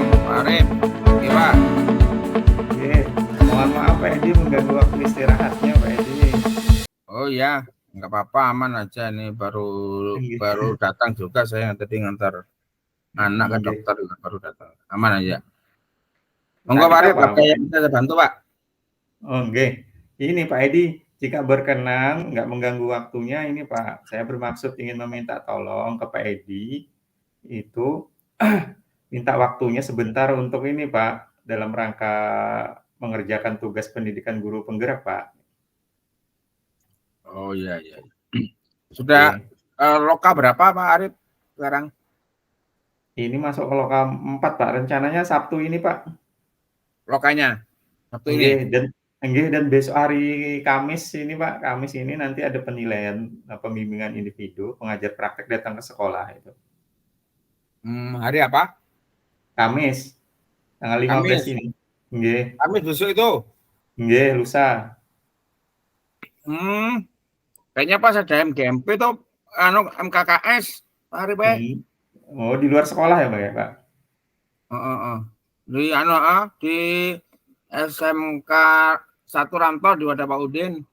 Pak Arif, oke Pak. Oke, mohon maaf Pak Edi mengganggu waktu istirahatnya Pak Edi. Oh ya, nggak apa-apa, aman aja nih. Baru datang juga saya tadi ngantar anak ke dokter juga baru datang. Aman aja. Monggo Pak Arif, apa yang bisa saya bantu Pak? Oke, ini Pak Edi, jika berkenan nggak mengganggu waktunya, ini Pak, saya bermaksud ingin meminta tolong ke Pak Edi itu minta waktunya sebentar untuk ini Pak, dalam rangka mengerjakan tugas pendidikan guru penggerak Pak. Oh iya iya. Sudah loka berapa Pak Arif sekarang? Ini masuk ke loka 4 Pak, rencananya Sabtu ini Pak. Lokanya Sabtu ini. Dan besok hari Kamis ini Pak, Kamis ini nanti ada penilaian pembimbingan individu, pengajar praktek datang ke sekolah itu. Hari apa? Kamis, tanggal 15 Kamis. ini. Nggih. Kamis besok itu. Nggih, lusa. Kayaknya pas ada MGMP tuh MKKS Pak Arif. Oh, di luar sekolah ya Pak ya, Pak? Di di SMK 1 Rantau di Wadah Pak Udin.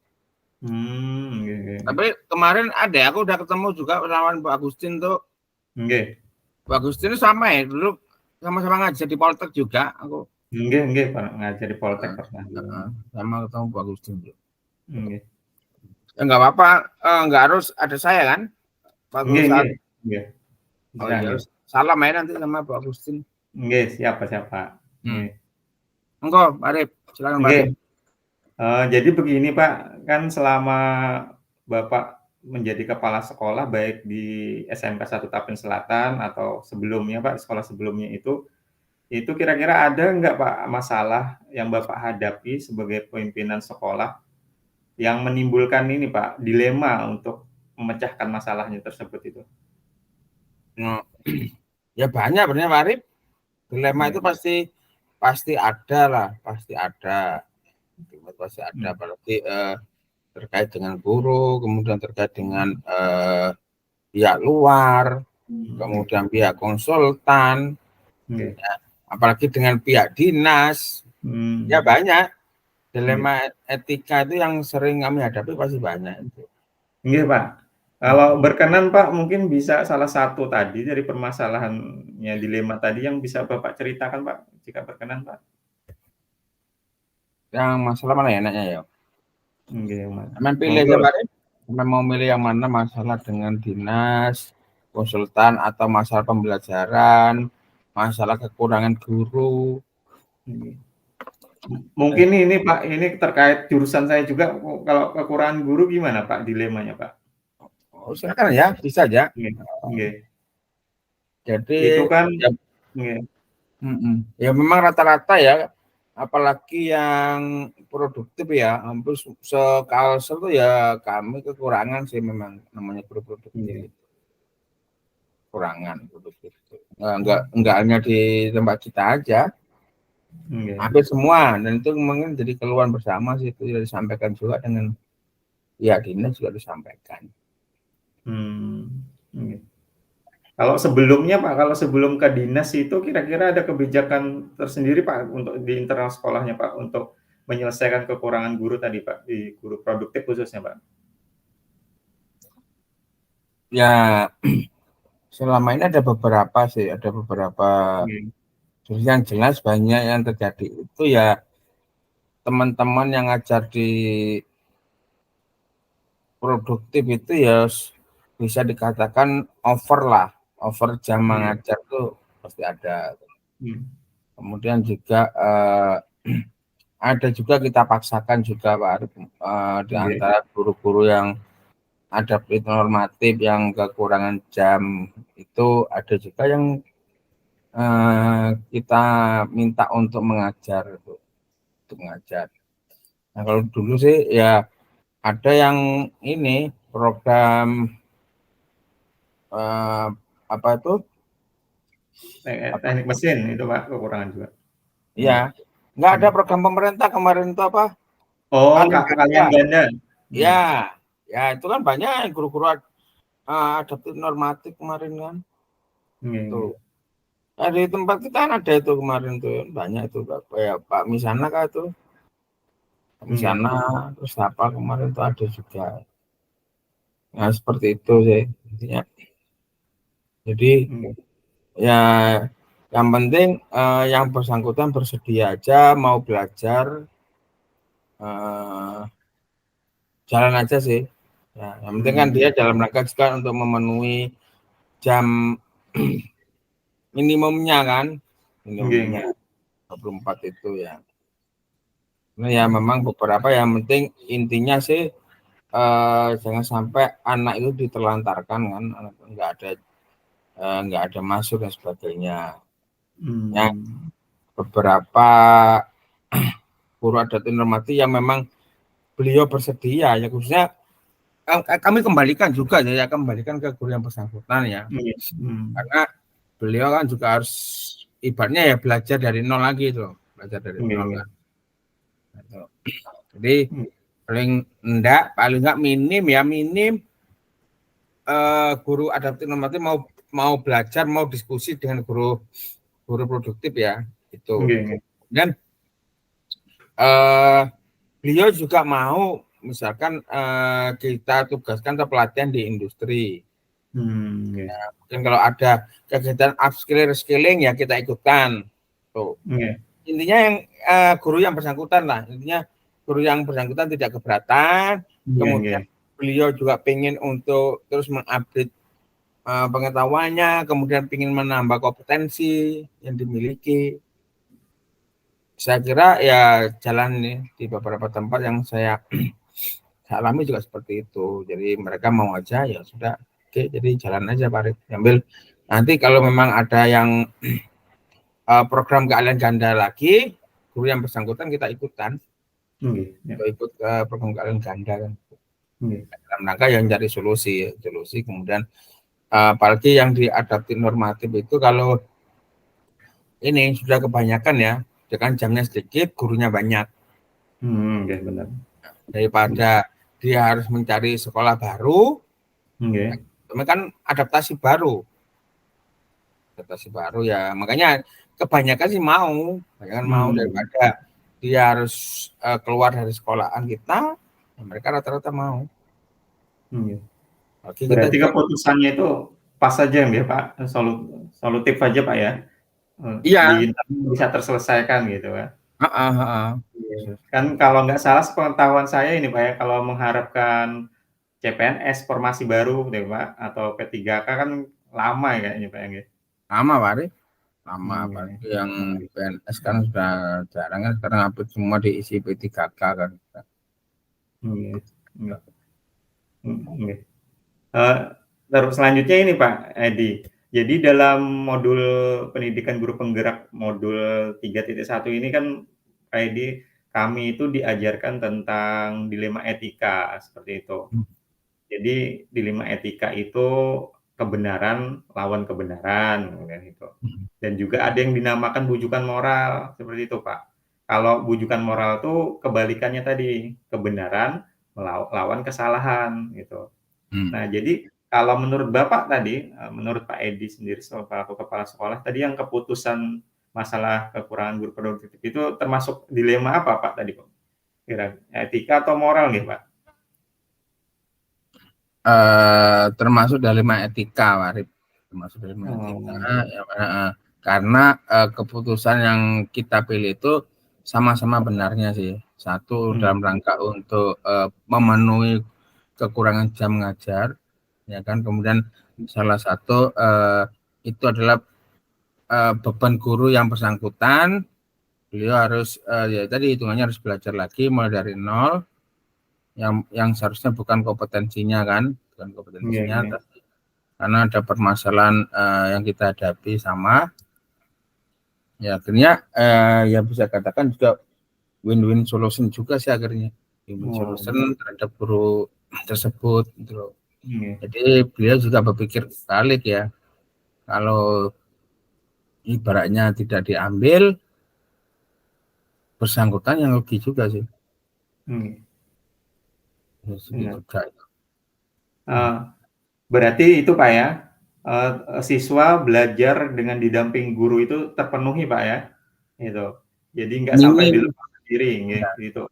Tapi kemarin aku udah ketemu juga lawan Pak Agustin tuh. Pak Agustin sama ya dulu sama-sama ngajar di Poltek juga aku. Nggih, Pak, ngajar di Poltek pernah. Sama ketemu Pak Agustin tuh. Nggih. Ya nggak apa-apa, nggak harus ada saya kan? Pak Agustin. Nggih. Oh iya, salam ya nanti sama Pak Agustin. Nggih, siap Pak. Monggo, Pak Arif, silakan Pak Arif. Jadi begini Pak, kan selama Bapak menjadi kepala sekolah baik di SMK 1 Tapen Selatan atau sebelumnya Pak, sekolah sebelumnya itu kira-kira ada nggak Pak masalah yang Bapak hadapi sebagai pimpinan sekolah yang menimbulkan ini Pak, dilema untuk memecahkan masalahnya tersebut itu? Ya banyak sebenarnya Pak Arif. Dilema itu pasti ada lah, pasti ada. Apalagi terkait dengan guru, kemudian terkait dengan pihak luar, kemudian pihak konsultan, ya, apalagi dengan pihak dinas, ya banyak dilema etika itu yang sering kami hadapi pasti banyak. Iya Pak. Kalau berkenan Pak, mungkin bisa salah satu tadi dari permasalahannya dilema tadi yang bisa Bapak ceritakan Pak, jika berkenan Pak. Yang masalah mana ya enaknya ya? Main pilih aja Pak. Mau milih yang mana, masalah dengan dinas, konsultan, atau masalah pembelajaran, masalah kekurangan guru. Mungkin ini Pak, ini terkait jurusan saya juga, kalau kekurangan guru gimana Pak dilemanya Pak? Oh, silakan ya, bisa aja. Jadi itu kan ya memang rata-rata ya, apalagi yang produktif ya, hampir sekalsel tuh ya kami kekurangan sih memang namanya guru produktif. Kekurangan produktif. Enggak hanya di tempat kita aja. Hampir semua, dan itu mungkin jadi keluhan bersama sih, itu disampaikan juga dengan ya dinas juga disampaikan. Kalau sebelumnya Pak, kalau sebelum ke dinas itu kira-kira ada kebijakan tersendiri Pak untuk di internal sekolahnya Pak untuk menyelesaikan kekurangan guru tadi Pak, di guru produktif khususnya Pak? Ya selama ini ada beberapa sih, Jadi yang jelas banyak yang terjadi itu ya teman-teman yang ngajar di produktif itu ya bisa dikatakan over jam mengajar tuh pasti ada. Kemudian juga ada juga kita paksakan juga Pak Arif, di antara guru-guru yang ada normatif yang kekurangan jam itu ada juga yang kita minta untuk mengajar. Nah kalau dulu sih ya ada yang ini program apa itu? Teknik mesin itu Pak kekurangan juga. Ya, nggak ada program pemerintah kemarin itu apa? Oh, kalian ganda. Ya itu kan banyak guru-guru adaptif normatif kemarin kan. Tuh. Di tempat kita kan ada itu kemarin tuh banyak itu kayak Pak Misana kah tuh. Pak Nggih. Misana terus apa kemarin tuh ada juga. Nah, seperti itu sih intinya. Jadi Nggih. ya yang penting yang bersangkutan bersedia aja mau belajar jalan aja sih. Ya, yang penting kan dia dalam rangka juga untuk memenuhi jam minimumnya kan, Nggih, minimumnya nggih. 24 itu ya. Nah, ya memang beberapa yang penting intinya sih jangan sampai anak itu diterlantarkan kan, nggak ada masuk dan sebagainya. Ya, Mmm. beberapa guru adat normatif yang memang beliau bersedia ya khususnya kami kembalikan juga ya kembalikan ke guru yang bersangkutan ya Iya, karena beliau kan juga harus ibaratnya ya belajar dari nol lagi itu belajar dari nggih, nol nggih. kan jadi Mmm. paling enggak minim guru adaptif normatif mau belajar mau diskusi dengan guru produktif ya itu Nggih, nggih. dan eh, beliau juga mau misalkan kita tugaskan atau pelatihan di industri. Nggih. Mungkin kalau ada kegiatan upskilling, reskilling ya kita ikutkan. Tuh. Nggih. Intinya yang guru yang bersangkutan lah. Intinya guru yang bersangkutan tidak keberatan. Nggih, nggih. Kemudian beliau juga pengen untuk terus mengupdate pengetahuannya, kemudian ingin menambah kompetensi yang dimiliki. Saya kira ya jalan nih di beberapa tempat yang saya alami juga seperti itu. Jadi mereka mau aja ya sudah, oke, jadi jalan aja Pak Arif. Ambil nanti kalau memang ada yang program keahlian ganda lagi, guru yang bersangkutan kita ikutan. Nggih, ya. Kita ikut ke program keahlian ganda kan. Nggih. Dalam rangka yang cari solusi, kemudian apalagi yang diadaptif normatif itu kalau ini sudah kebanyakan ya, dengan jamnya sedikit, gurunya banyak. Nggih, bener. Daripada dia harus mencari sekolah baru, Nggih. kan adaptasi baru ya makanya kebanyakan sih mau daripada dia harus keluar dari sekolahan kita ya mereka rata-rata mau. Nggih. Oke, kita Berarti juga keputusannya itu pas aja nggih, Pak? Solutif aja, Pak, ya? Di iya bisa terselesaikan gitu kan? heeh, heeh. Iya. Kan kalau nggak salah sepengetahuan saya ini, Pak, ya, kalau mengharapkan CPNS formasi baru gitu, Pak, atau P3K kan lama ya kayaknya, Pak, ya? Lama Pak Arif, lama Iya. apalagi yang Iya. PNS kan sudah jarang kan sekarang hampir semua diisi P3K kan. Iya. Iya. Iya. Terus selanjutnya ini Pak Edi, jadi dalam modul pendidikan guru penggerak modul 3.1 ini kan Pak Edi, kami itu diajarkan tentang dilema etika seperti itu. Jadi dilema etika itu kebenaran lawan kebenaran kan itu. Dan juga ada yang dinamakan bujukan moral seperti itu Pak. Kalau bujukan moral tuh kebalikannya tadi, kebenaran lawan kesalahan gitu. Nah, jadi kalau menurut Bapak tadi, menurut Pak Edi sendiri selaku kepala sekolah tadi yang keputusan masalah kekurangan guru produktif itu termasuk dilema apa Pak tadi Pak? Kira etika atau moral nih Pak? Termasuk dilema etika Pak Arif, termasuk dilema etika ya, karena keputusan yang kita pilih itu sama-sama benarnya sih. Satu dalam rangka untuk memenuhi kekurangan jam ngajar, ya kan. Kemudian salah satu itu adalah beban guru yang bersangkutan. Beliau harus ya tadi hitungannya harus belajar lagi mulai dari nol. Yang seharusnya bukan kompetensinya kan, bukan kompetensinya, Iya. karena ada permasalahan yang kita hadapi sama. Ya akhirnya ya bisa katakan juga win-win solution juga sih akhirnya. Win-win solution terhadap guru tersebut gitu loh. Jadi beliau juga berpikir balik ya. Kalau ibaratnya tidak diambil bersangkutan yang rugi juga sih. Berarti itu Pak ya, siswa belajar dengan didamping guru itu terpenuhi, Pak, ya? Itu. Jadi nggak sampai di Minim, rumah sendiri, nggih, ya, gitu.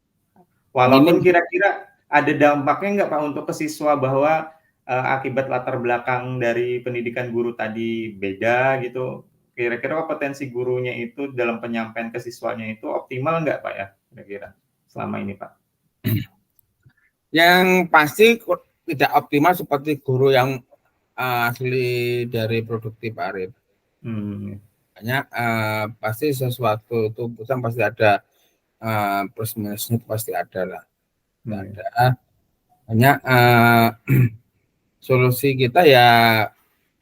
Walaupun minim. kira-kira ada dampaknya nggak, Pak, untuk ke siswa bahwa, akibat latar belakang dari pendidikan guru tadi beda gitu, kira-kira kompetensi gurunya itu dalam penyampaian ke siswanya itu optimal nggak, Pak, ya, kira-kira selama ini, Pak? Yang pasti tidak optimal seperti guru yang asli dari produktif, Arif. Banyak pasti sesuatu itu pasti ada plus minusnya, pasti ada lah. Ada banyak solusi kita ya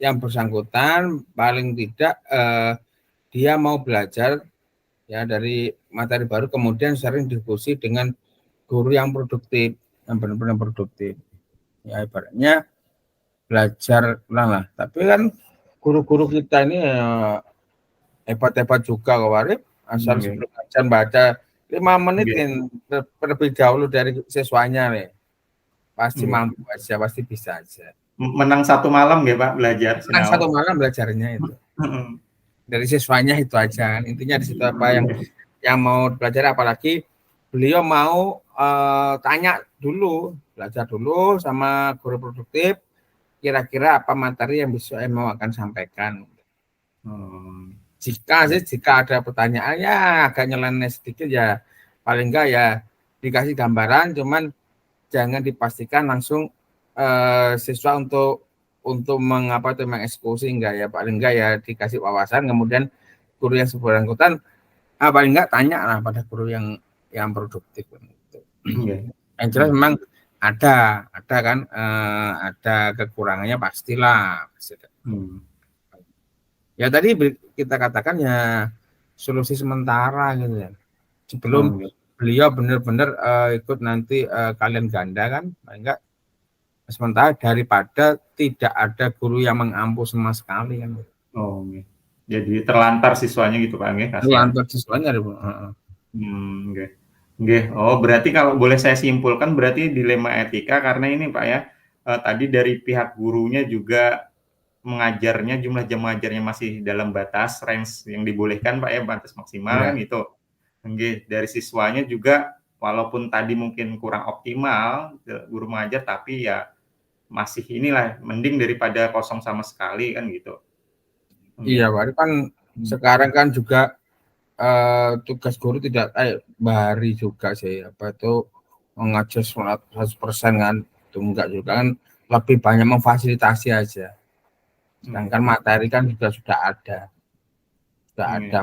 yang bersangkutan paling tidak dia mau belajar ya dari materi baru, kemudian sering diskusi dengan guru yang produktif, yang benar-benar produktif. Ya ibaratnya belajar ulang lah. Tapi kan guru-guru kita ini hebat-hebat juga kemarin, asal sebelum baca 5 menit kan terlebih dahulu dari siswanya nih. Pasti mampu aja, pasti bisa aja. Menang satu malam ya Pak belajar Menang sinau. satu malam belajarnya itu. Dari siswanya itu aja. Intinya di situ apa yang mau belajar, apalagi beliau mau tanya dulu, belajar dulu sama guru produktif, kira-kira apa materi yang bisa mau akan sampaikan. Jika ada pertanyaan ya agak nyeleneh sedikit ya paling enggak ya dikasih gambaran, cuman jangan dipastikan langsung siswa untuk mengapa itu mengeksekusi, enggak ya, paling enggak ya dikasih wawasan, kemudian guru yang bersangkutan paling enggak tanya lah pada guru yang produktif. Yang jelas memang ada kan ada kekurangannya pastilah. Ya tadi kita katakan ya solusi sementara gitu ya. Sebelum beliau benar-benar ikut nanti kalian ganda kan, enggak sementara daripada tidak ada guru yang mengampu sama sekali kan. Jadi terlantar siswanya gitu Pak, nggih, kasihan. Terlantar siswanya nggih. Nggih. Oh, berarti kalau boleh saya simpulkan berarti dilema etika karena ini Pak ya, tadi dari pihak gurunya juga mengajarnya, jumlah jam mengajarnya masih dalam batas range yang dibolehkan Pak ya, batas maksimal kan gitu. Nggih, dari siswanya juga walaupun tadi mungkin kurang optimal guru mengajar, tapi ya masih inilah mending daripada kosong sama sekali kan gitu. Iya, Pak, kan sekarang kan juga tugas guru tidak bahari juga sih, apa itu mengajar 100% kan, itu enggak juga kan, lebih banyak memfasilitasi aja. Sedangkan materi kan juga sudah ada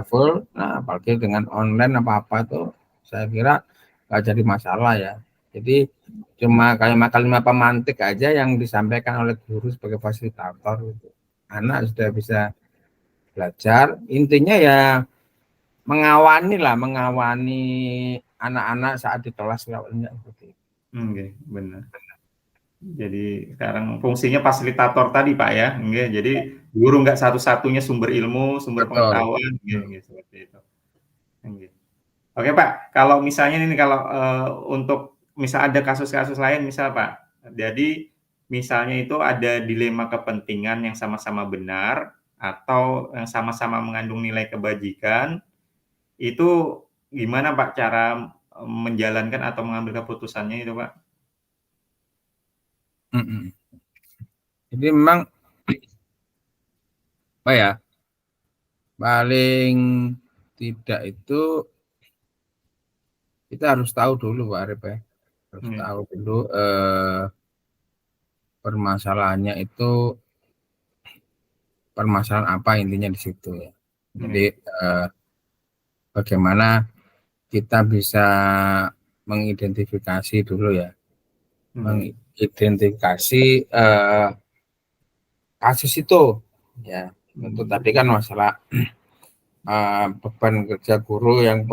full. Nah, apalagi dengan online apa-apa tuh saya kira nggak jadi masalah ya. Jadi cuma kalimat-kalimat pemantik aja yang disampaikan oleh guru sebagai fasilitator gitu. Anak sudah bisa belajar. Intinya ya mengawani anak-anak saat di kelas lawannya seperti itu. Benar. Jadi sekarang fungsinya fasilitator tadi Pak ya, jadi guru nggak satu-satunya sumber ilmu, sumber pengetahuan, seperti itu. Oke Pak, kalau misalnya ini kalau untuk misal ada kasus-kasus lain misal Pak, jadi misalnya itu ada dilema kepentingan yang sama-sama benar atau yang sama-sama mengandung nilai kebajikan, itu gimana Pak cara menjalankan atau mengambil keputusannya itu Pak? Jadi memang apa ya, paling tidak itu kita harus tahu dulu Pak Arif ya, harus tahu dulu permasalahannya itu permasalahan apa intinya di situ ya. Jadi bagaimana kita bisa mengidentifikasi dulu ya, mengidentifikasi kasus itu ya. Untuk tadi kan masalah beban kerja guru yang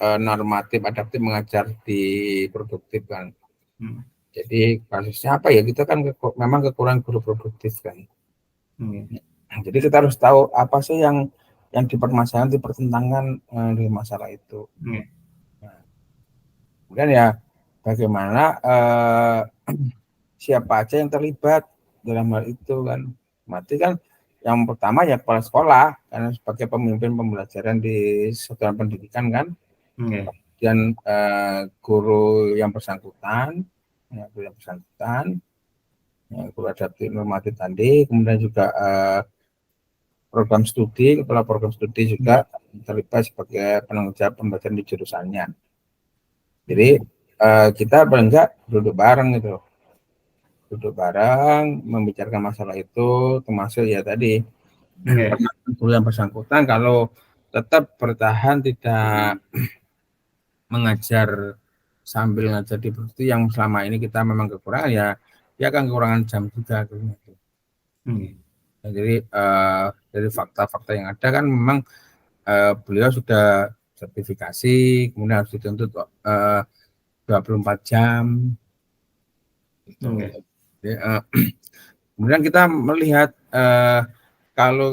normatif adaptif mengajar di produktif kan. Jadi kasusnya apa ya, kita kan memang kekurangan guru produktif kan. Jadi kita harus tahu apa sih yang dipermasalahkan, dipertentangkan di masalah itu. Kemudian ya bagaimana siapa aja yang terlibat dalam hal itu kan. Mati kan Yang pertama ya kepala sekolah, karena sebagai pemimpin pembelajaran di satuan pendidikan kan. Dan guru yang bersangkutan, guru adaptif normatif tadi, kemudian juga kepala program studi juga terlibat sebagai penanggung jawab pembelajaran di jurusannya. Jadi kita paling enggak duduk bareng gitu, membicarakan masalah itu, termasuk ya tadi guru yang bersangkutan kalau tetap bertahan tidak mengajar sambil ngajar di bukti yang selama ini kita memang kekurangan, ya dia akan kekurangan jam juga gitu. Ya, jadi dari fakta-fakta yang ada kan memang beliau sudah sertifikasi, kemudian harus dituntut 24 jam gitu. Jadi, kemudian kita melihat kalau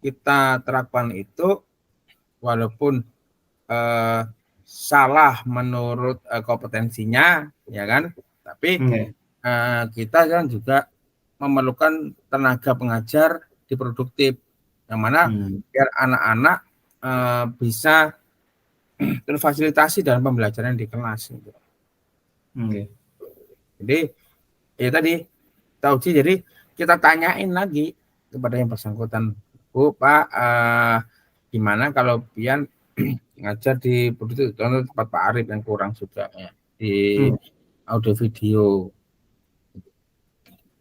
kita terapkan itu walaupun salah menurut kompetensinya, ya kan, tapi kita kan juga memerlukan tenaga pengajar di produktif, yang mana biar anak-anak bisa terfasilitasi dalam pembelajaran di kelas. Gitu. Jadi ya tadi kita uji, jadi kita tanyain lagi kepada yang bersangkutan, Bu, Pak, gimana kalau pian ngajar di produktif, contoh tempat Pak Arif yang kurang juga ya di audio video.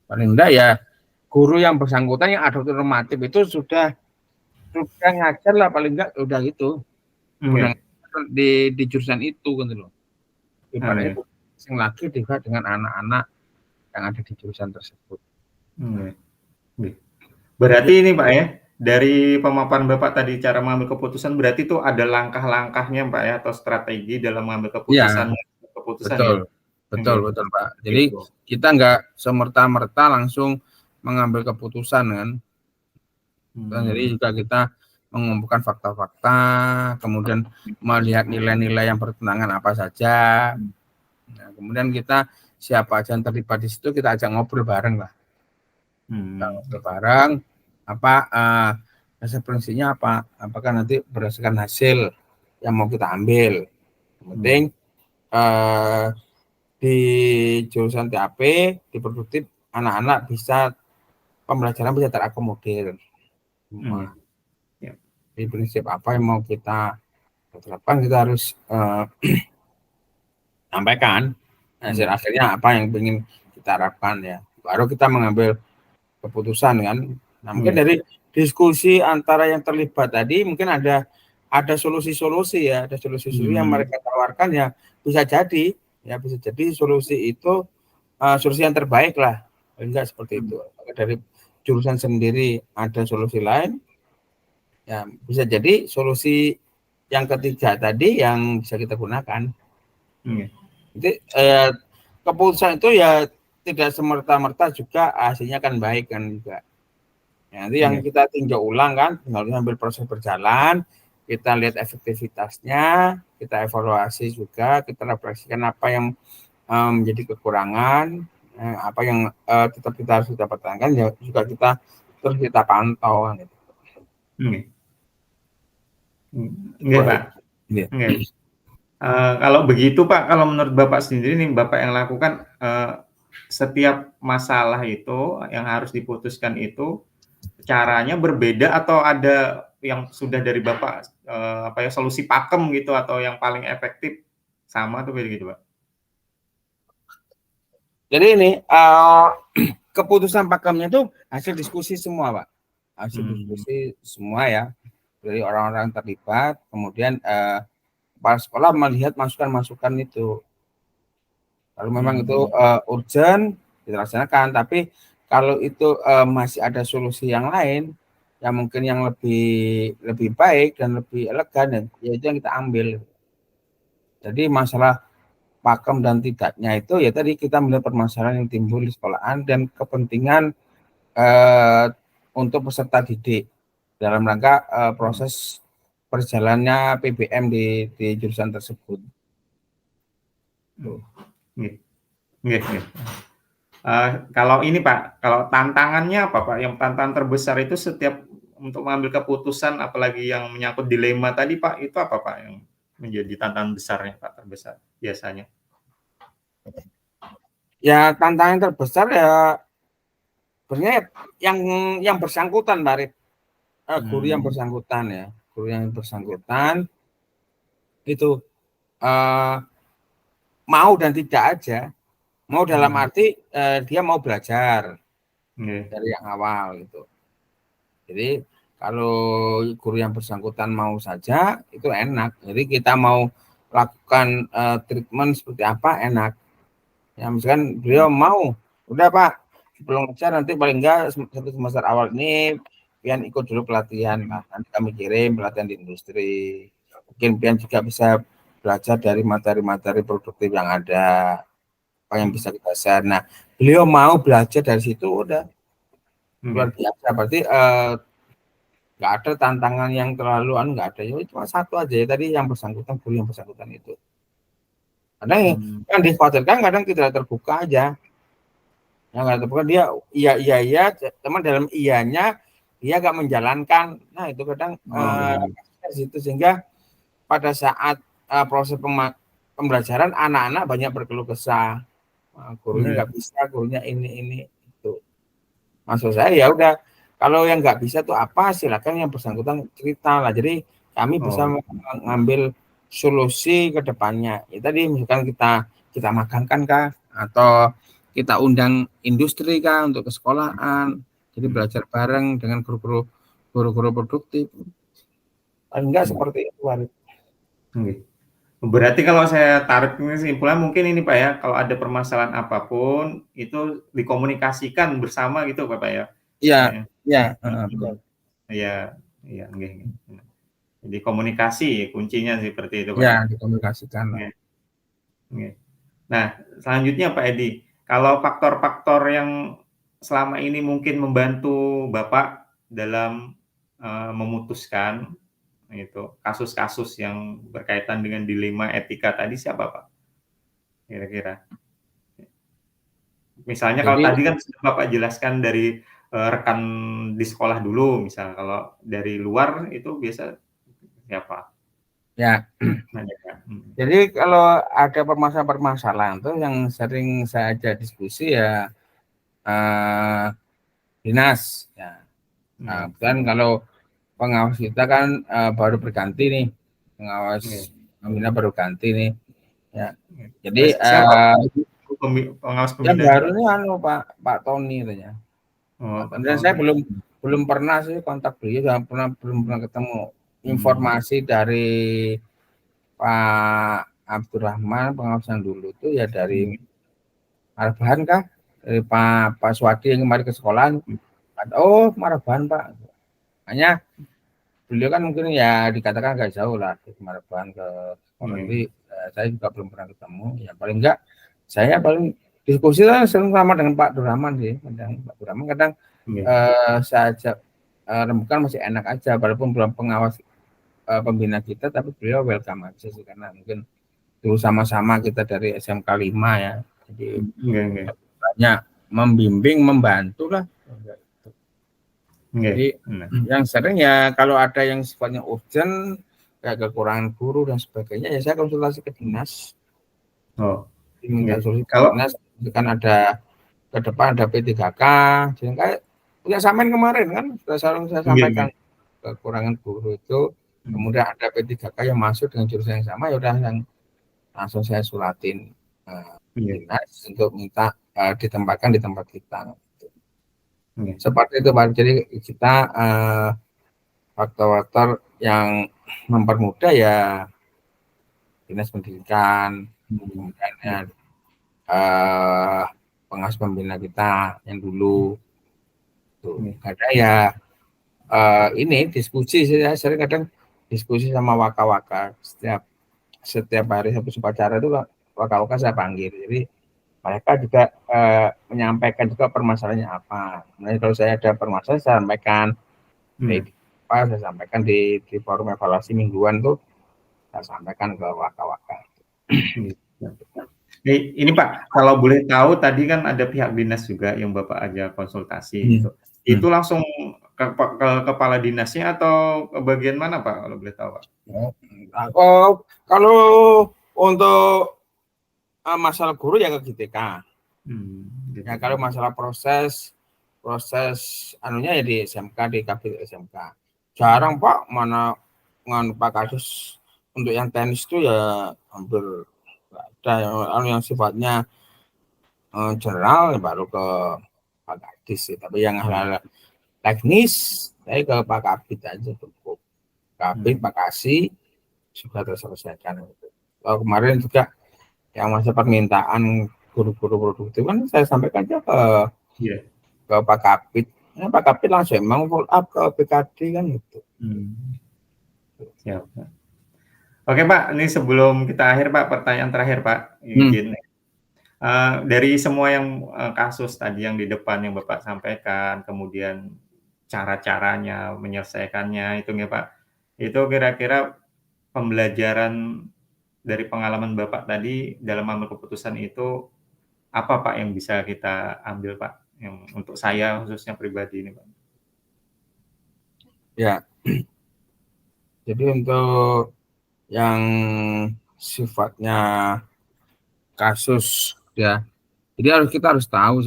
Paling enggak ya guru yang bersangkutan yang adaptif normatif itu sudah ngajar lah, paling enggak udah gitu. Di jurusan itu kan loh. Ibaratnya itu lagi juga dengan anak-anak yang ada di jurusan tersebut. Berarti ini Pak ya, dari pemaparan Bapak tadi cara mengambil keputusan, berarti itu ada langkah-langkahnya Pak ya, atau strategi dalam mengambil keputusan. Ya, betul Pak. Jadi kita nggak semerta-merta langsung mengambil keputusan kan. Jadi juga kita mengumpulkan fakta-fakta, kemudian melihat nilai-nilai yang bertentangan apa saja. Nah, kemudian kita siapa aja yang terlibat di situ kita ajak ngobrol bareng lah. Ngobrol bareng, apa dasar prinsipnya apa? Apakah nanti berdasarkan hasil yang mau kita ambil. Yang penting di jurusan TAP di produktif anak-anak bisa pembelajaran bisa terakomodir. Di prinsip apa yang mau kita terapkan, kita harus sampaikan hasil akhirnya apa yang ingin kita harapkan ya. Baru kita mengambil keputusan kan. Nah, mungkin dari diskusi antara yang terlibat tadi mungkin ada solusi-solusi ya, ada solusi-solusi yang mereka tawarkan ya bisa jadi solusi itu solusi yang terbaik lah. Enggak seperti itu. Dari jurusan sendiri ada solusi lain. Ya, bisa jadi solusi yang ketiga tadi yang bisa kita gunakan. Jadi keputusan itu ya tidak semerta-merta juga hasilnya kan baik kan juga. Ya, nanti yang kita tinjau ulang kan, sambil proses berjalan, kita lihat efektivitasnya, kita evaluasi juga, kita refleksikan apa yang menjadi kekurangan, apa yang tetap kita harus kita pertahankan, ya juga kita terus kita pantau gitu. Pak. Kalau begitu Pak, kalau menurut Bapak sendiri nih, Bapak yang lakukan setiap masalah itu yang harus diputuskan itu caranya berbeda atau ada yang sudah dari Bapak solusi pakem gitu atau yang paling efektif sama tuh begitu Pak? Jadi ini keputusan pakemnya itu hasil diskusi semua Pak, hasil diskusi semua ya dari orang-orang terlibat, kemudian kepala sekolah melihat masukan-masukan itu. Kalau memang itu urgent dilaksanakan, tapi kalau itu masih ada solusi yang lain yang mungkin yang lebih baik dan lebih elegan, ya itu yang kita ambil. Jadi masalah pakem dan tidaknya itu ya tadi kita melihat permasalahan yang timbul di sekolahan dan kepentingan untuk peserta didik dalam rangka proses perjalannya PBM di jurusan tersebut. Kalau ini Pak, kalau tantangannya apa Pak? Yang tantangan terbesar itu setiap untuk mengambil keputusan, apalagi yang menyangkut dilema tadi Pak, itu apa Pak yang menjadi tantangan besarnya Pak, terbesar biasanya? Ya tantangan terbesar ya sebenarnya yang bersangkutan, Mbak Rip. Guru yang bersangkutan ya, guru yang bersangkutan itu eh, mau dan tidak aja, mau dalam arti dia mau belajar dari yang awal gitu. Jadi kalau guru yang bersangkutan mau saja itu enak. Jadi kita mau lakukan treatment seperti apa enak. Ya misalkan beliau mau, udah Pak, sebelum ngajar nanti paling enggak satu semester awal ini pian ikut dulu pelatihan. Nah, nanti kami kirim pelatihan di industri. Mungkin pian juga bisa belajar dari materi-materi produktif yang ada, apa yang bisa kita share. Nah, beliau mau belajar dari situ udah luar biasa. Berarti nggak ada tantangan yang terlalu nggak ada, ya cuma satu aja ya tadi yang bersangkutan, guru yang bersangkutan itu. Kadang yang dikhawatirkan kadang tidak terbuka aja. Yang nggak terbuka dia iya teman dalam iyanya dia nggak menjalankan. Nah itu kadang situ sehingga pada saat proses pembelajaran anak-anak banyak berkeluh kesah. Gurunya nggak bisa, gurunya ini itu. Maksud saya ya udah kalau yang nggak bisa tuh apa silakan yang bersangkutan cerita lah. Jadi kami bisa mengambil solusi ke depannya. Ya, tadi misalkan kita magankan kah atau kita undang industri kah untuk ke sekolahan. Jadi belajar bareng dengan guru-guru produktif. Enggak seperti itu. Berarti kalau saya tarik kesimpulan mungkin ini Pak ya, kalau ada permasalahan apapun itu dikomunikasikan bersama gitu Pak ya? Iya, betul. Iya, nggih. Jadi komunikasi kuncinya seperti itu Pak Ya, ya? dikomunikasikan. Nggih. Nah, selanjutnya Pak Edi, kalau faktor-faktor yang selama ini mungkin membantu Bapak dalam memutuskan itu kasus-kasus yang berkaitan dengan dilema etika tadi siapa Pak? Kira-kira. Misalnya kalau Jadi tadi kan sudah Bapak jelaskan dari rekan di sekolah dulu, misal kalau dari luar itu biasa siapa? ya. Jadi kalau ada permasalahan-permasalahan tuh yang sering saya ajak diskusi ya dinas ya. Nah, kan kalau pengawas kita kan baru berganti nih, pengawas pembina baru ganti nih. Ya. Jadi siapa pengawas yang pembinanya? baru ini Pak Tony katanya. Dan saya belum pernah sih kontak beliau, belum pernah ketemu. Informasi dari Pak Abdurrahman pengawas yang dulu itu ya dari Marbahan kah? Dari Pak Swadi yang kemarin ke sekolah. Oh, Marbahan Pak. Hanya beliau kan mungkin ya dikatakan agak jauh lah dari Marbahan ke sekolah. Jadi saya juga belum pernah ketemu. Ya paling enggak saya paling diskusi lah sering sama dengan Pak Abdurrahman sih. Pak Abdurrahman kadang saya ajak rembukan masih enak aja walaupun belum pengawas pembina kita, tapi beliau welcome aja sih karena mungkin dulu sama-sama kita dari SMK 5 ya. Jadi banyak membimbing, membantu lah. Jadi yang sering ya kalau ada yang sifatnya urgent, kayak kekurangan guru dan sebagainya, ya saya konsultasi ke dinas. Diminta solusi ke dinas, kan ada ke depan ada P3K, jadi kayak punya Samen kemarin kan sudah saya sampaikan kekurangan guru itu, kemudian ada P3K yang masuk dengan jurusan yang sama, ya udah yang langsung saya suratin dinas untuk minta ditempatkan di tempat kita. Seperti itu Pak. Jadi kita faktor-faktor yang mempermudah ya dinas pendidikan, kemudian pengawas pembina kita yang dulu tuh ada ya ini diskusi, saya sering kadang diskusi sama waka-waka setiap hari habis upacara itu waka-waka saya panggil, jadi mereka juga menyampaikan juga permasalahannya apa. Nah, kalau saya ada permasalahan saya sampaikan saya sampaikan di forum evaluasi mingguan tuh saya sampaikan ke waka-waka. Ini Pak, kalau boleh tahu tadi kan ada pihak dinas juga yang Bapak ajak konsultasi gitu. Itu langsung ke kepala dinasnya atau ke bagian mana Pak kalau boleh tahu Pak? Kalau untuk masalah guru ya ke GTK. Gitu. Ya kalau masalah proses anunya ya di SMK, di KPU SMK. Jarang Pak, mana Pak kasus untuk yang teknis itu ya hampir nggak ada yang sifatnya general baru ke Pak Kadis sih. Tapi yang hal-hal teknis saya ke Pak Kabit aja cukup. Kabit Pak Kasih sudah terselesaikan. Kalau kemarin juga yang masa permintaan guru-guru produktif kan saya sampaikan aja ke Pak Kabit. Ya, Pak Kabit langsung emang follow up ke BKD kan gitu. Siap, Pak. Oke Pak, ini sebelum kita akhir Pak, pertanyaan terakhir Pak, izin. Dari semua yang kasus tadi yang di depan yang Bapak sampaikan, kemudian cara-caranya menyelesaikannya itu ya Pak, itu kira-kira pembelajaran dari pengalaman Bapak tadi dalam mengambil keputusan itu apa Pak yang bisa kita ambil Pak, yang untuk saya khususnya pribadi ini Pak? Ya, jadi untuk yang sifatnya kasus ya, jadi kita harus tahu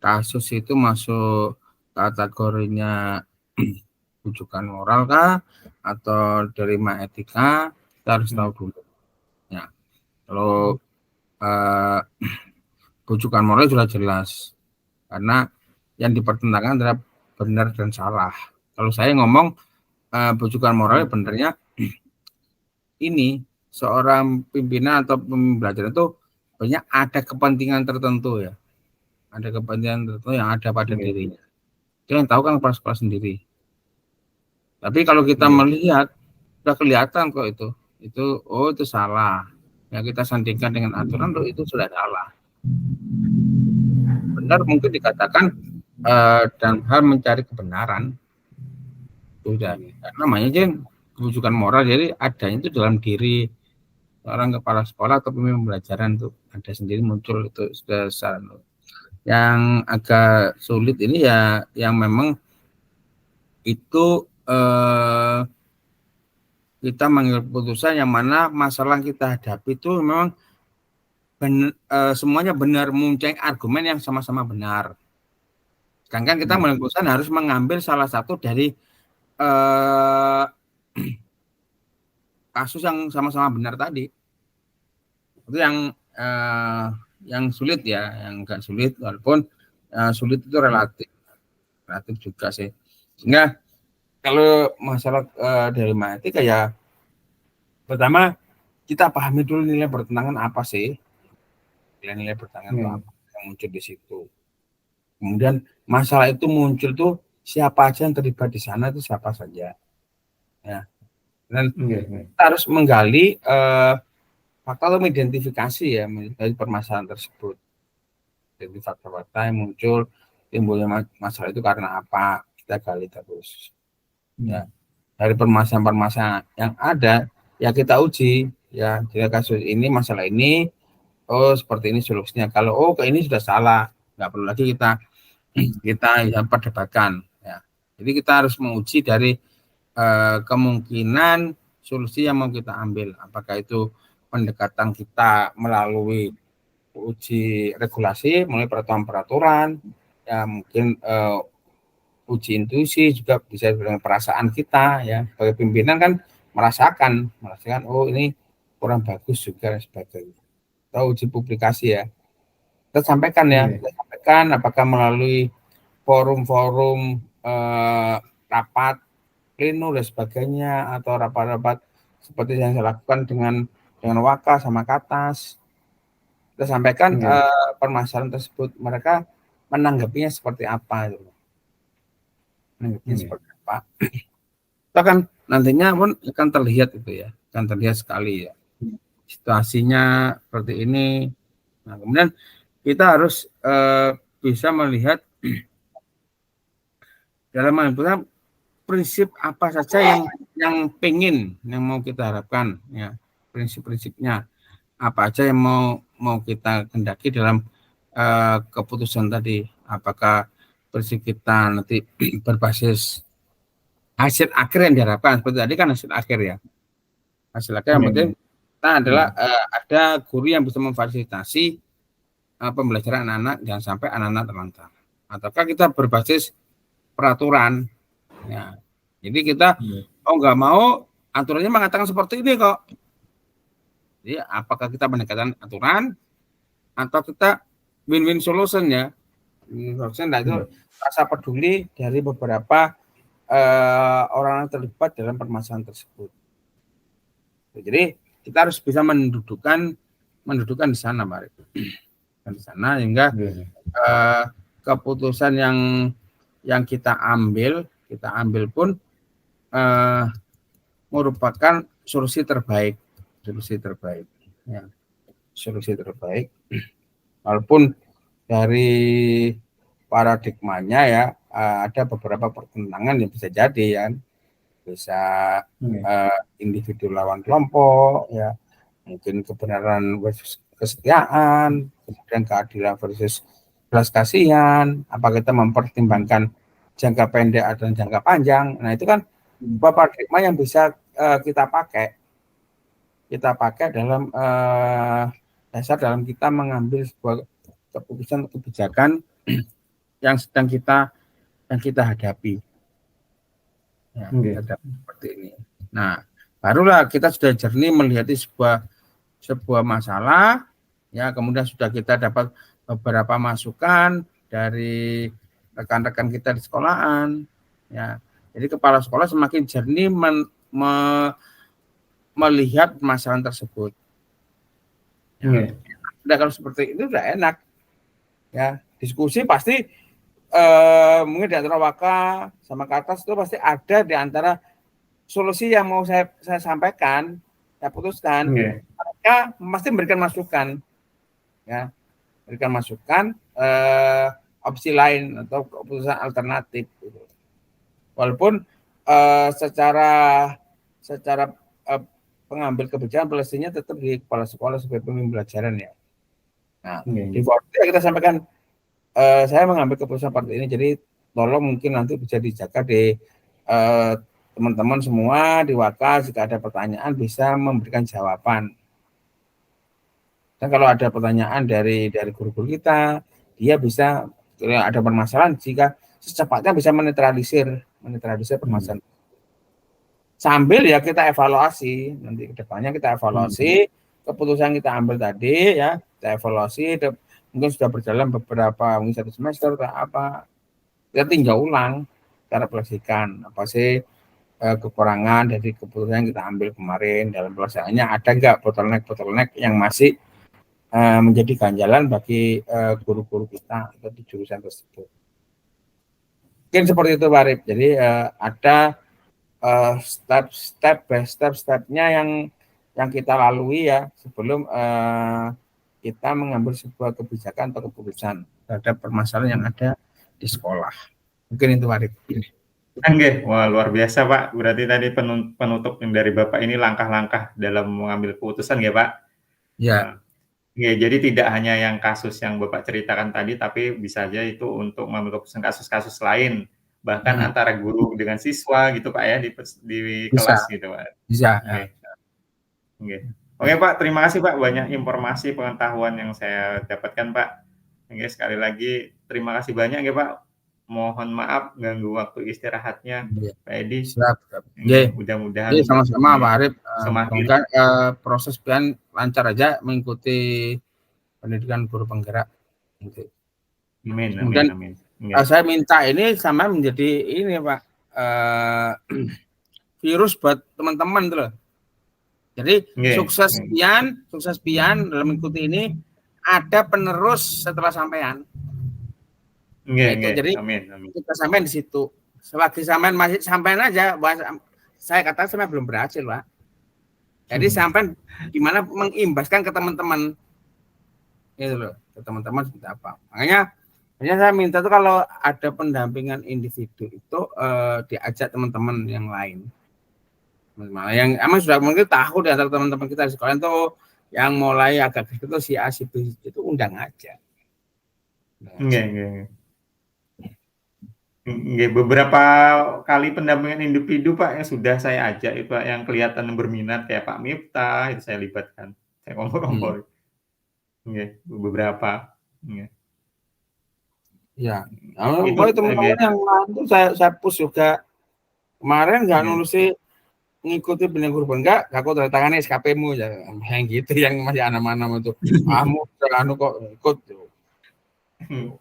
kasus itu masuk kategorinya rujukan moral kah atau derima etika, kita harus tahu dulu. Ya, kalau rujukan moral sudah jelas, karena yang dipertentangkan adalah benar dan salah. Kalau saya ngomong rujukan moral benernya ini seorang pimpinan atau pembelajaran itu banyak ada kepentingan tertentu ya, ada kepentingan tertentu yang ada pada dirinya. Dia yang tahu kan kepala sekolah sendiri. Tapi kalau kita melihat sudah kelihatan kok itu salah. Ya kita sandingkan dengan aturan itu sudah salah. Benar mungkin dikatakan dan hal mencari kebenaran sudah. Karena namanya aja rujukan moral, jadi adanya itu dalam diri orang kepala sekolah atau pemimpin pembelajaran itu ada sendiri muncul itu sudah salah. Yang agak sulit ini ya yang memang itu kita mengambil keputusan yang mana masalah yang kita hadapi itu memang semuanya benar, mempunyai argumen yang sama-sama benar. Sedangkan kita mengambil keputusan harus mengambil salah satu dari kasus yang sama-sama benar tadi. Itu yang sulit ya, yang agak sulit, walaupun sulit itu relatif juga sih. Sehingga kalau masalah dari etika ya, pertama kita pahami dulu nilai pertentangan apa sih, nilai pertentangan itu apa yang muncul di situ. Kemudian masalah itu muncul tuh siapa aja yang terlibat di sana, itu siapa saja. Ya. Dan kita harus menggali fakta atau mengidentifikasi ya dari permasalahan tersebut. Jadi fakta-fakta yang muncul, timbulnya masalah itu karena apa, kita gali terus. Ya. Dari permasalahan-permasalahan yang ada, ya kita uji. Ya, jika kasus ini, masalah ini, seperti ini solusinya. Kalau ke ini sudah salah, nggak perlu lagi kita ya perdebatkan. Ya. Jadi kita harus menguji dari kemungkinan solusi yang mau kita ambil. Apakah itu pendekatan kita melalui uji regulasi, melalui peraturan-peraturan, ya mungkin uji intuisi juga bisa dengan perasaan kita ya. Sebagai pimpinan kan merasakan ini kurang bagus juga dan sebagainya. Atau uji publikasi ya. Kita sampaikan apakah melalui forum-forum rapat pleno dan sebagainya, atau rapat-rapat seperti yang saya lakukan dengan Waka sama Katas. Kita sampaikan permasalahan tersebut, mereka menanggapinya seperti apa itu. Seperti apa. Itu kan nantinya pun akan terlihat itu ya, akan terlihat sekali ya. Situasinya seperti ini. Nah, kemudian kita harus bisa melihat dalam menentukan prinsip apa saja yang mau kita harapkan ya, prinsip-prinsipnya apa aja yang mau kita kendaki dalam keputusan tadi. Apakah versi kita nanti berbasis hasil akhir yang diharapkan, seperti tadi kan hasil akhir ya. Hasil akhir yang penting kita adalah ada guru yang bisa memfasilitasi pembelajaran anak-anak jangan sampai anak-anak terlantar. Ataukah kita berbasis peraturan, ya. Jadi kita nggak mau aturannya mengatakan seperti ini kok. Jadi apakah kita menegakkan aturan atau kita win-win solution ya? Nah itu rasa peduli dari beberapa orang yang terlibat dalam permasalahan tersebut. Jadi kita harus bisa mendudukan di sana, Pak. Di sana sehingga keputusan yang kita ambil pun merupakan solusi terbaik ya. Solusi terbaik walaupun dari paradigmanya ya ada beberapa pertentangan yang bisa jadi ya, bisa individu lawan kelompok ya, mungkin kebenaran versus kesetiaan, kemudian keadilan versus belas kasihan, apa kita mempertimbangkan jangka pendek dan jangka panjang. Nah itu kan paradigma yang bisa kita pakai dalam dasar dalam kita mengambil sebuah keputusan kebijakan yang sedang kita hadapi. Ya, seperti ini. Nah, barulah kita sudah jernih melihat sebuah masalah, ya kemudian sudah kita dapat beberapa masukan dari rekan-rekan kita di sekolahan, ya. Jadi kepala sekolah semakin jernih melihat masalah tersebut. Ya. Nah, kalau seperti itu udah enak, ya diskusi pasti mungkin di antara Waka sama Kartas itu pasti ada di antara solusi yang mau saya sampaikan, saya putuskan. Mereka pasti memberikan masukan, ya, berikan masukan opsi lain atau keputusan alternatif. Gitu. Walaupun secara pengambil kebijakan polisinya tetap di kepala sekolah sebagai pemimpin pelajaran ya. Nah, di bawah kita sampaikan saya mengambil keputusan seperti ini, jadi tolong mungkin nanti bisa dijaga di teman-teman semua di Waka jika ada pertanyaan bisa memberikan jawaban. Dan kalau ada pertanyaan dari guru-guru kita, dia bisa ada permasalahan jika secepatnya bisa menetralisir permasalahan. Sambil ya kita evaluasi, nanti ke depannya kita evaluasi keputusan kita ambil tadi ya, kita evaluasi mungkin sudah berjalan beberapa mungkin 1 semester atau apa, kita tinjau ulang, kita refleksikan apa sih kekurangan dari keputusan yang kita ambil kemarin dalam pelaksanaannya, ada nggak bottleneck yang masih menjadi ganjalan bagi guru-guru kita atau di jurusan tersebut. Mungkin seperti itu Pak Arif. Jadi ada step-nya yang kita lalui ya sebelum kita mengambil sebuah kebijakan atau keputusan terhadap permasalahan yang ada di sekolah. Mungkin itu Pak Arif. Wah luar biasa Pak. Berarti tadi penutup yang dari Bapak ini langkah-langkah dalam mengambil keputusan ya Pak. Ya. Jadi tidak hanya yang kasus yang Bapak ceritakan tadi, tapi bisa aja itu untuk mengambil keputusan kasus-kasus lain, bahkan antara guru dengan siswa gitu Pak ya di kelas gitu Pak. Bisa. Oke Pak, terima kasih Pak, banyak informasi pengetahuan yang saya dapatkan Pak. Sekali lagi terima kasih banyak ya Pak. Mohon maaf ganggu waktu istirahatnya Pak Edi. Mudah-mudahan sama-sama Pak Arif. Semoga proses pian lancar aja mengikuti pendidikan guru penggerak. Amin. Saya minta ini sama menjadi ini Pak virus buat teman-teman tuh loh. Jadi sukses pian dalam mengikuti ini, ada penerus setelah sampean. Jadi kita sampean di situ. Selagi sampean masih sampean aja, saya katakan sampean belum berhasil Pak. Jadi sampean gimana mengimbaskan ke teman-teman, gitu loh, ke teman-teman seperti apa. Makanya saya minta tuh kalau ada pendampingan individu itu diajak teman-teman yang lain. Yang emang sudah mungkin tahu di antara teman-teman kita di sekolah itu yang mulai agak gitu si A si B itu undang aja. Nggih. Nggih, beberapa kali pendampingan individu Pak yang sudah saya ajak itu Pak, yang kelihatan berminat kayak Pak Miftah, itu saya libatkan. Saya kompor-kompor. Nggih, beberapa. Nggih. Ya, Itu pokoknya teman-teman yang lain tuh saya push juga. Kemarin nggak nulisin ngikuti benih kurban enggak, aku tanda tangannya SKP-mu ya, yang gitu yang masih anak-anak itu. Kamu anu kok ikut tuh.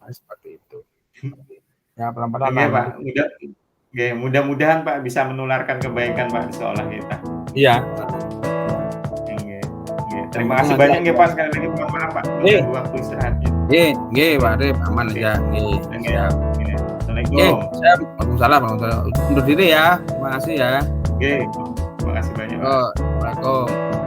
Seperti itu. Ya pelan-pelan Iya lah. Pak, mudah-mudahan Pak bisa menularkan kebaikan Pak di sekolah kita. Iya. Terima kasih banyak nggih Pak, sekali lagi mohon maaf Pak, mengganggu waktu istirahatnya. Nggih Pak Arif, aman aja. Nggih. Assalamualaikum. Siap. Waalaikumsalam. Undur diri ya. Terima kasih ya. Oke, terima kasih banyak Pak. Waalaikumsalam.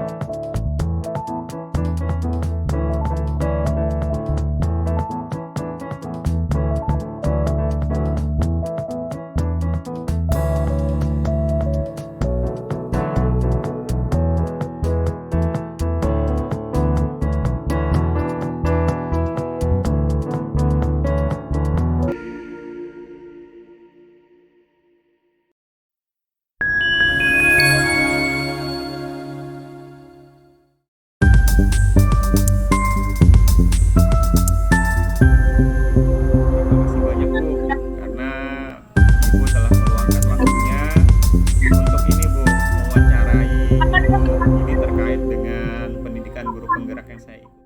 Ini terkait dengan pendidikan guru penggerak yang saya ikut.